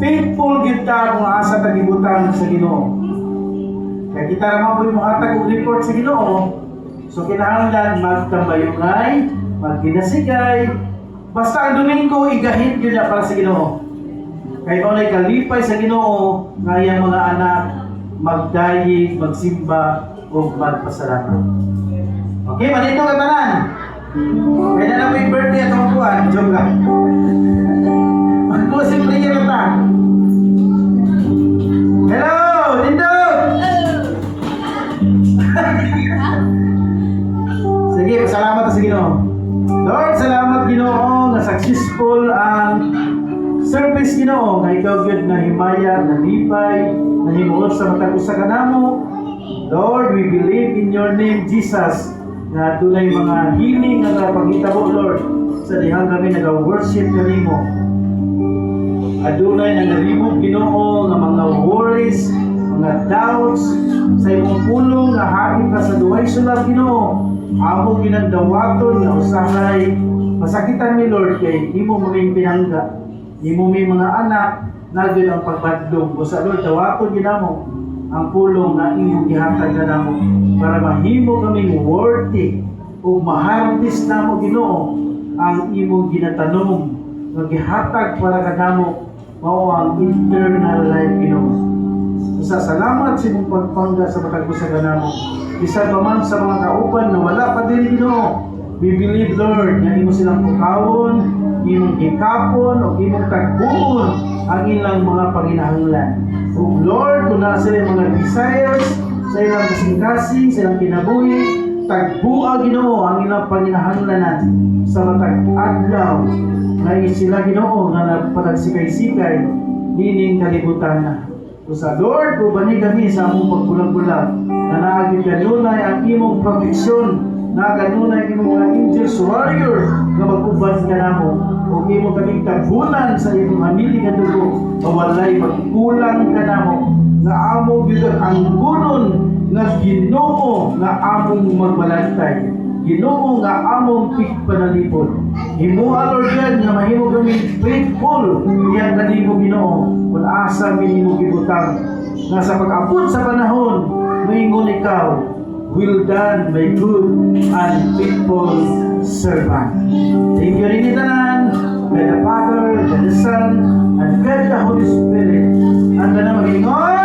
faithful gid ta kung asa ta gibutan sa Ginoo. Kaya kita naman po yung hatag og report sa Ginoo. So kinahanglan magtambayungay, magkinasigay, basta ang Domingo igahit yun na para sa Ginoo. Kaya kung kalipay sa Ginoo, nga iyang mga anak magdayig, magsimba, o magpasalamat. Okay, manito ka tanan. Kaya na may birthday at kuan, joke lang. Mag-closing prayer na ta. Hello, Lindog! Sige, pasalamat sa Ginoo. Lord, salamat Ginoo nga successful ang service Ginoo nga ikaw gyud na himaya, na lipay, na himuot sa matag usa ka namo. Lord, we believe in your name Jesus na dunay mga healing nga napangitabo Lord sa dihang kami nag-worship kanimo. Adunay nga nalimog Ginoo nga mga worries, mga doubts sa imong pulong nga hain ka sa duhay sulab Ginoo. Amo ginandawaton nga usahay masakitan mi Lord kay imo maming pinangga. Imo may mga anak nagil ang pagbadlong. Usa Lord dawaton ginamo ang pulong na imong gihatag kanamo para mahimo kaming worthy ug maharvest namo Ginoo ang imong ginatanom nga gihatag para kanamo mao ang eternal life Ginoo. Sa salamat sa imong pagpangga sa matag usa kanamo. Bisan pa man sa mga kauban na wala pa diri Ginoo. We believe Lord na imo silang pukawon, imong gikapon o imong tagbuon ang ilang mga panginahanglan. O Lord, kung na sila mga desires sa ilang kasing-kasing, sa ilang kinabuhi, tagbua Ginoo ang ilang panginahanglanan sa matag adlaw na sila Ginoo nga nagpanagsikay-sikay nining kalibutan na. O sa Lord, ubani kami sa among pagbulag-bulag na naagid kanunay ang imong proteksyon, na kanunay imong mga angels warrior nga mag-uban ka namo o imong kaming tagunan sa imong hamili nga dugo mawalay magkulang ka namo nga amo gyud ang gunon nga Ginoo nga among magbalantay, Ginoo nga among pigpanalipod. Himuha Lord God nga mahimo kami faithful diyan kanimo Ginoo kung asa minimo gibutang nga sa pag-abot sa panahon moingon ikaw, well done, my good and faithful servant. Thank you rin itanan, God the Father, God the Son, and God the Holy Spirit. At na mag-ingon,